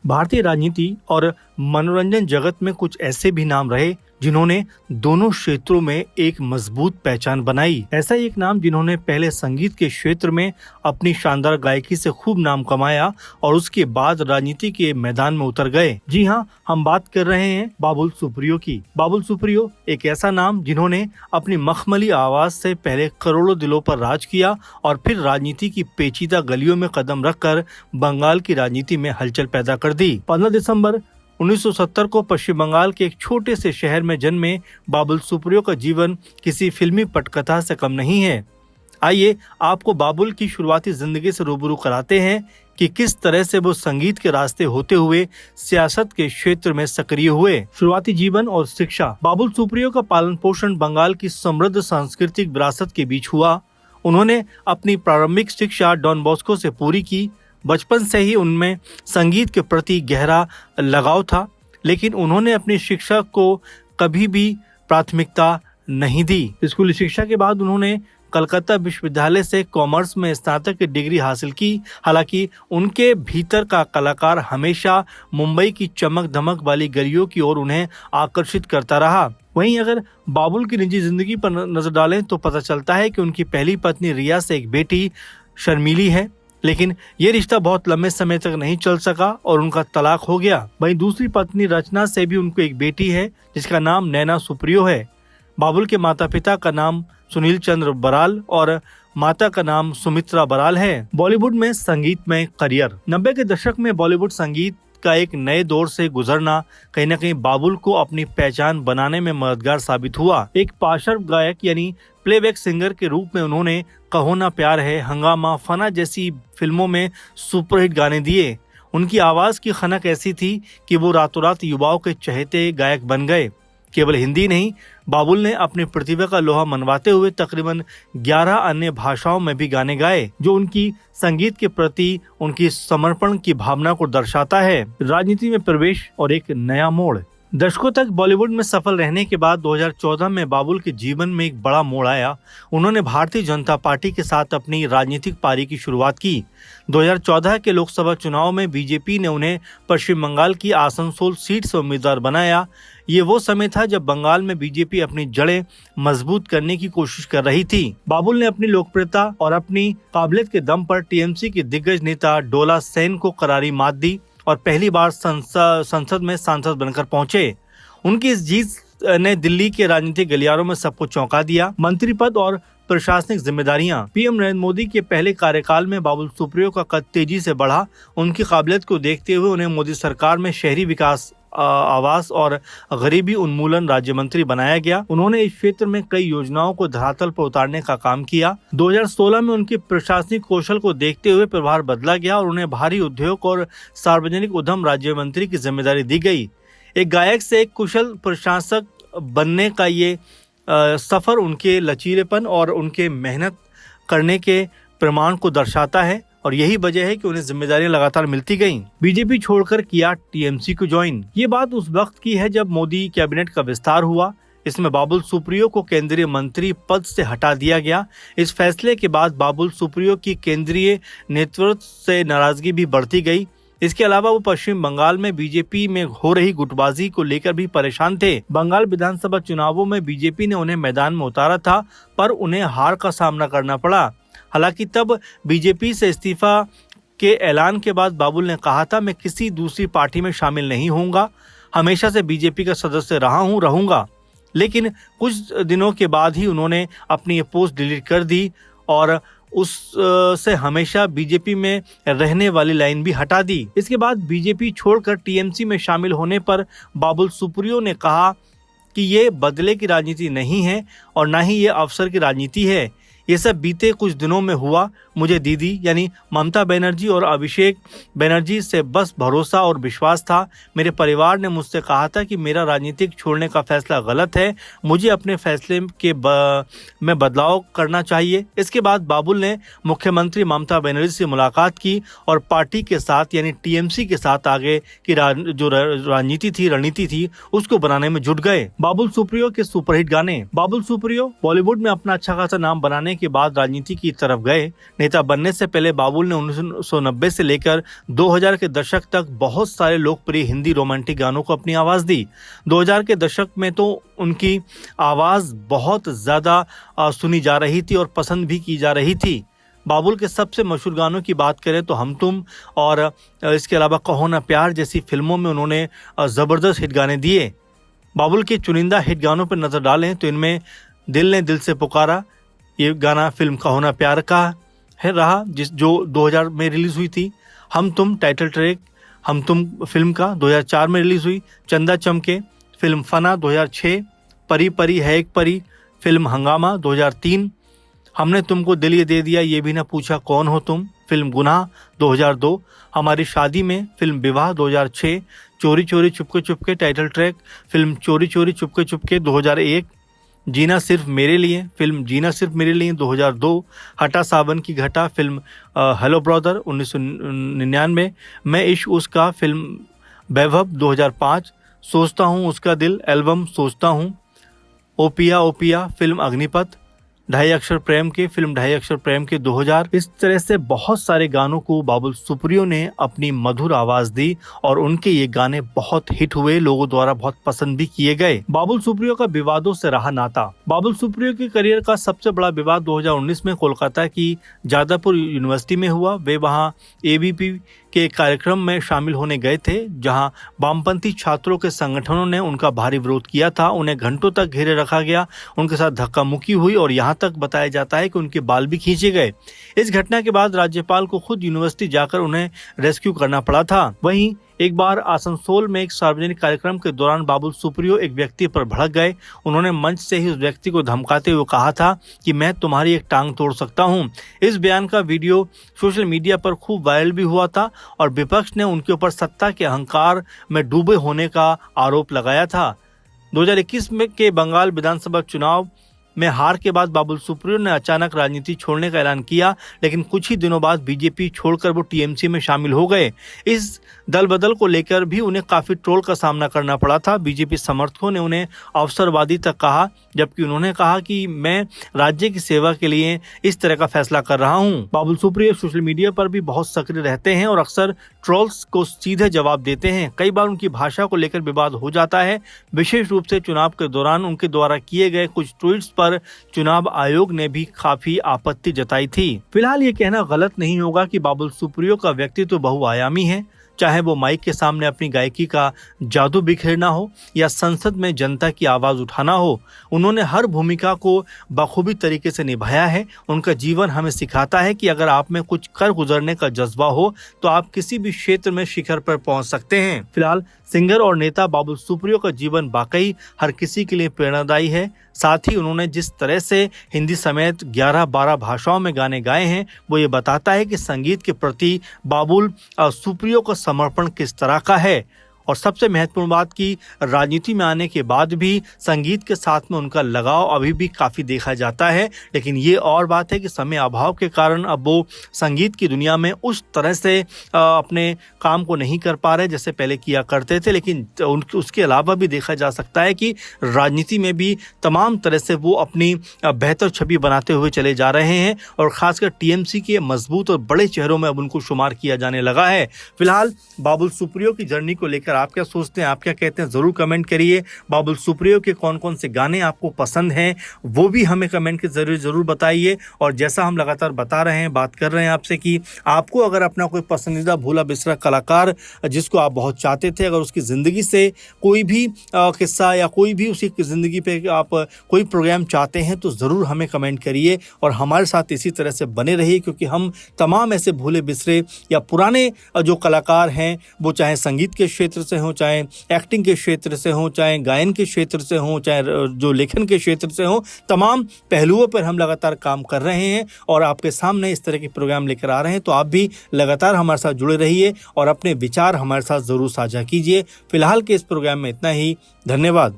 भारतीय राजनीति और मनोरंजन जगत में कुछ ऐसे भी नाम रहे जिन्होंने दोनों क्षेत्रों में एक मजबूत पहचान बनाई। ऐसा ही एक नाम जिन्होंने पहले संगीत के क्षेत्र में अपनी शानदार गायकी से खूब नाम कमाया और उसके बाद राजनीति के मैदान में उतर गए। जी हाँ, हम बात कर रहे हैं बाबुल सुप्रियो की। बाबुल सुप्रियो एक ऐसा नाम जिन्होंने अपनी मखमली आवाज से पहले करोड़ों दिलों पर राज किया और फिर राजनीति की पेचीदा गलियों में कदम रखकर बंगाल की राजनीति में हलचल पैदा कर दी। 15 दिसंबर 1970 को पश्चिम बंगाल के एक छोटे से शहर में जन्मे बाबुल सुप्रियो का जीवन किसी फिल्मी पटकथा से कम नहीं है। आइए आपको बाबुल की शुरुआती जिंदगी से रूबरू कराते हैं कि किस तरह से वो संगीत के रास्ते होते हुए सियासत के क्षेत्र में सक्रिय हुए। शुरुआती जीवन और शिक्षा। बाबुल सुप्रियो का पालन पोषण बंगाल की समृद्ध सांस्कृतिक विरासत के बीच हुआ। उन्होंने अपनी प्रारंभिक शिक्षा डॉन बॉस्को से पूरी की। बचपन से ही उनमें संगीत के प्रति गहरा लगाव था, लेकिन उन्होंने अपनी शिक्षा को कभी भी प्राथमिकता नहीं दी। स्कूली शिक्षा के बाद उन्होंने कलकत्ता विश्वविद्यालय से कॉमर्स में स्नातक की डिग्री हासिल की। हालांकि उनके भीतर का कलाकार हमेशा मुंबई की चमक धमक वाली गलियों की ओर उन्हें आकर्षित करता रहा। वहीं अगर बाबुल की निजी जिंदगी पर नजर डालें तो पता चलता है कि उनकी पहली पत्नी रिया से एक बेटी शर्मिली है, लेकिन ये रिश्ता बहुत लंबे समय तक नहीं चल सका और उनका तलाक हो गया। वहीं दूसरी पत्नी रचना से भी उनको एक बेटी है जिसका नाम नैना सुप्रियो है। बाबुल के माता पिता का नाम सुनील चंद्र बराल और माता का नाम सुमित्रा बराल है। बॉलीवुड में संगीत में करियर। 90 के दशक में बॉलीवुड संगीत का एक नए दौर से गुजरना कहीं न कहीं बाबुल को अपनी पहचान बनाने में मददगार साबित हुआ। एक पार्श्व गायक यानी प्लेबैक सिंगर के रूप में उन्होंने कहो ना प्यार है, हंगामा, फना जैसी फिल्मों में सुपरहिट गाने दिए। उनकी आवाज की खनक ऐसी थी कि वो रातों रात युवाओं के चहेते गायक बन गए। केवल हिंदी नहीं, बाबुल ने अपनी प्रतिभा का लोहा मनवाते हुए तकरीबन 11 अन्य भाषाओं में भी गाने गाए, जो उनकी संगीत के प्रति उनकी समर्पण की भावना को दर्शाता है। राजनीति में प्रवेश और एक नया मोड़। दशकों तक बॉलीवुड में सफल रहने के बाद 2014 में बाबुल के जीवन में एक बड़ा मोड़ आया। उन्होंने भारतीय जनता पार्टी के साथ अपनी राजनीतिक पारी की शुरुआत की। 2014 के लोकसभा चुनाव में बीजेपी ने उन्हें पश्चिम बंगाल की आसनसोल सीट से उम्मीदवार बनाया। ये वो समय था जब बंगाल में बीजेपी अपनी जड़ें मजबूत करने की कोशिश कर रही थी। बाबुल ने अपनी लोकप्रियता और अपनी काबिलियत के दम पर टीएमसी के दिग्गज नेता डोला सेन को करारी मात दी और पहली बार संसद में सांसद बनकर पहुंचे। उनकी इस जीत ने दिल्ली के राजनीतिक गलियारों में सबको चौंका दिया। मंत्री पद और प्रशासनिक जिम्मेदारियां। पीएम नरेंद्र मोदी के पहले कार्यकाल में बाबुल सुप्रियो का कद तेजी से बढ़ा। उनकी काबिलियत को देखते हुए उन्हें मोदी सरकार में शहरी विकास, आवास और गरीबी उन्मूलन राज्य मंत्री बनाया गया। उन्होंने इस क्षेत्र में कई योजनाओं को धरातल पर उतारने का काम किया। 2016 में उनके प्रशासनिक कौशल को देखते हुए प्रभार बदला गया और उन्हें भारी उद्योग और सार्वजनिक उद्यम राज्य मंत्री की जिम्मेदारी दी गई। एक गायक से एक कुशल प्रशासक बनने का ये सफर उनके लचीलेपन और उनके मेहनत करने के प्रमाण को दर्शाता है और यही वजह है कि उन्हें जिम्मेदारियां लगातार मिलती गईं। बीजेपी छोड़कर किया टीएमसी को ज्वाइन। ये बात उस वक्त की है जब मोदी कैबिनेट का विस्तार हुआ। इसमें बाबुल सुप्रियो को केंद्रीय मंत्री पद से हटा दिया गया। इस फैसले के बाद बाबुल सुप्रियो की केंद्रीय नेतृत्व से नाराजगी भी बढ़ती गई। इसके अलावा वो पश्चिम बंगाल में बीजेपी में हो रही गुटबाजी को लेकर भी परेशान थे। बंगाल विधानसभा चुनावों में बीजेपी ने उन्हें मैदान में उतारा था, पर उन्हें हार का सामना करना पड़ा। हालांकि तब बीजेपी से इस्तीफा के ऐलान के बाद बाबुल ने कहा था, मैं किसी दूसरी पार्टी में शामिल नहीं होऊंगा, हमेशा से बीजेपी का सदस्य रहूंगा। लेकिन कुछ दिनों के बाद ही उन्होंने अपनी ये पोस्ट डिलीट कर दी और उससे हमेशा बीजेपी में रहने वाली लाइन भी हटा दी। इसके बाद बीजेपी छोड़कर टीएमसी में शामिल होने पर बाबुल सुप्रियो ने कहा कि ये बदले की राजनीति नहीं है और ना ही ये अवसर की राजनीति है। ये सब बीते कुछ दिनों में हुआ। मुझे दीदी यानी ममता बनर्जी और अभिषेक बनर्जी से बस भरोसा और विश्वास था। मेरे परिवार ने मुझसे कहा था कि मेरा राजनीतिक छोड़ने का फैसला गलत है, मुझे अपने फैसले में बदलाव करना चाहिए। इसके बाद बाबुल ने मुख्यमंत्री ममता बनर्जी से मुलाकात की और पार्टी के साथ यानी टीएमसी के साथ आगे की जो रणनीति थी उसको बनाने में जुट गए। बाबुल सुप्रियो के सुपरहिट गाने। बाबुल सुप्रियो बॉलीवुड में अपना अच्छा खासा नाम बनाने के बाद राजनीति की तरफ गए। अभिनेता बनने से पहले बाबुल ने 1990 से लेकर 2000 के दशक तक बहुत सारे लोकप्रिय हिंदी रोमांटिक गानों को अपनी आवाज़ दी। 2000 के दशक में तो उनकी आवाज़ बहुत ज़्यादा सुनी जा रही थी और पसंद भी की जा रही थी। बाबुल के सबसे मशहूर गानों की बात करें तो हम तुम और इसके अलावा कहो ना प्यार जैसी फिल्मों में उन्होंने ज़बरदस्त हिट गाने दिए। बाबुल के चुनिंदा हिट गानों पर नज़र डालें तो इनमें दिल ने दिल से पुकारा, ये गाना फिल्म कहो ना प्यार का है रहा जो 2000 में रिलीज़ हुई थी। हम तुम टाइटल ट्रैक हम तुम फिल्म का 2004 में रिलीज़ हुई। चंदा चमके फिल्म फना 2006, परी परी है एक परी फिल्म हंगामा 2003, हमने तुमको दिल ये दे दिया ये भी ना पूछा कौन हो तुम फिल्म गुनाह 2002, हमारी शादी में फिल्म विवाह 2006, चोरी चोरी Chupke Chupke title track film चोरी चोरी चुपके चुपके 2001, जीना सिर्फ मेरे लिए फिल्म जीना सिर्फ मेरे लिए 2002, हटा सावन की घटा फिल्म हेलो ब्रदर 1999, मैं इश्क उसका फिल्म वैभव 2005, सोचता हूँ उसका दिल एल्बम सोचता हूँ, ओपिया फिल्म अग्निपथ, ढाई अक्षर प्रेम के फिल्म ढाई अक्षर प्रेम के 2000। इस तरह से बहुत सारे गानों को बाबुल सुप्रियो ने अपनी मधुर आवाज दी और उनके ये गाने बहुत हिट हुए, लोगों द्वारा बहुत पसंद भी किए गए। बाबुल सुप्रियो का विवादों से रहा नाता। बाबुल सुप्रियो के करियर का सबसे बड़ा विवाद 2019 में कोलकाता की जादवपुर यूनिवर्सिटी में हुआ। वे वहां एबीपी के कार्यक्रम में शामिल होने गए थे जहां वामपंथी छात्रों के संगठनों ने उनका भारी विरोध किया था। उन्हें घंटों तक घेरे रखा गया, उनके साथ धक्का मुक्की हुई और यहाँ तक बताया जाता है कि उनके बाल भी खींचे गए। इस घटना के बाद राज्यपाल को खुद यूनिवर्सिटी जाकर उन्हें रेस्क्यू करना पड़ा था। वहीं एक बार आसनसोल में एक सार्वजनिक कार्यक्रम के दौरान बाबुल सुप्रियो एक व्यक्ति पर भड़क गए। उन्होंने मंच से ही उस व्यक्ति को धमकाते हुए कहा था कि मैं तुम्हारी एक टांग तोड़ सकता हूं। इस बयान का वीडियो सोशल मीडिया पर खूब वायरल भी हुआ था और विपक्ष ने उनके ऊपर सत्ता के अहंकार में डूबे होने का आरोप लगाया था। 2021 में के बंगाल विधानसभा चुनाव में हार के बाद बाबुल सुप्रियो ने अचानक राजनीति छोड़ने का ऐलान किया, लेकिन कुछ ही दिनों बाद बीजेपी छोड़कर वो टीएमसी में शामिल हो गए। इस दल बदल को लेकर भी उन्हें काफी ट्रोल का सामना करना पड़ा था। बीजेपी समर्थकों ने उन्हें अवसरवादी तक कहा, जबकि उन्होंने कहा कि मैं राज्य की सेवा के लिए इस तरह का फैसला कर रहा हूं। बाबुल सुप्रियो सोशल मीडिया पर भी बहुत सक्रिय रहते हैं और अक्सर ट्रोल्स को सीधे जवाब देते हैं। कई बार उनकी भाषा को लेकर विवाद हो जाता है। विशेष रूप से चुनाव के दौरान उनके द्वारा किए गए कुछ ट्वीट्स पर चुनाव आयोग ने भी काफी आपत्ति जताई थी। फिलहाल ये कहना गलत नहीं होगा कि बाबुल सुप्रियो का व्यक्तित्व बहुआयामी है, चाहे वो माइक के सामने अपनी गायकी का जादू बिखेरना हो या संसद में जनता की आवाज उठाना हो। उन्होंने हर भूमिका को बखूबी तरीके से निभाया है। उनका जीवन हमें सिखाता है कि अगर आप में कुछ कर गुजरने का जज्बा हो तो आप किसी भी क्षेत्र में शिखर पर पहुंच सकते हैं। फिलहाल सिंगर और नेता बाबुल सुप्रियो का जीवन वाकई हर किसी के लिए प्रेरणादायी है। साथ ही उन्होंने जिस तरह से हिंदी समेत 11-12 भाषाओं में गाने गाए हैं, वो ये बताता है कि संगीत के प्रति बाबुल सुप्रियो का समर्पण किस तरह का है। और सबसे महत्वपूर्ण बात कि राजनीति में आने के बाद भी संगीत के साथ में उनका लगाव अभी भी काफ़ी देखा जाता है। लेकिन ये और बात है कि समय अभाव के कारण अब वो संगीत की दुनिया में उस तरह से अपने काम को नहीं कर पा रहे जैसे पहले किया करते थे। लेकिन उसके अलावा भी देखा जा सकता है कि राजनीति में भी तमाम तरह से वो अपनी बेहतर छवि बनाते हुए चले जा रहे हैं और ख़ासकर टीएमसी के मजबूत और बड़े चेहरों में अब उनको शुमार किया जाने लगा है। फिलहाल बाबुल सुप्रियो की जर्नी को लेकर आप क्या सोचते हैं, आप क्या कहते हैं, जरूर कमेंट करिए। बाबुल सुप्रियो के कौन कौन से गाने आपको पसंद हैं वो भी हमें कमेंट के जरिए जरूर बताइए। और जैसा हम लगातार बता रहे हैं, बात कर रहे हैं आपसे कि आपको अगर अपना कोई पसंदीदा भूला बिसरा कलाकार जिसको आप बहुत चाहते थे, अगर उसकी ज़िंदगी से कोई भी किस्सा या कोई भी उसकी ज़िंदगी पे आप कोई प्रोग्राम चाहते हैं तो ज़रूर हमें कमेंट करिए और हमारे साथ इसी तरह से बने रहिए, क्योंकि हम तमाम ऐसे भूले बिसरे या पुराने जो कलाकार हैं, वो चाहे संगीत के क्षेत्र से हों, चाहे एक्टिंग के क्षेत्र से हों, चाहे गायन के क्षेत्र से हों, चाहे जो लेखन के क्षेत्र से हों, तमाम पहलुओं पर हम लगातार काम कर रहे हैं और आपके सामने इस तरह के प्रोग्राम लेकर आ रहे हैं। तो आप भी लगातार हमारे साथ जुड़े रहिए और अपने विचार हमारे साथ ज़रूर साझा कीजिए। फिलहाल के इस प्रोग्राम में इतना ही। धन्यवाद।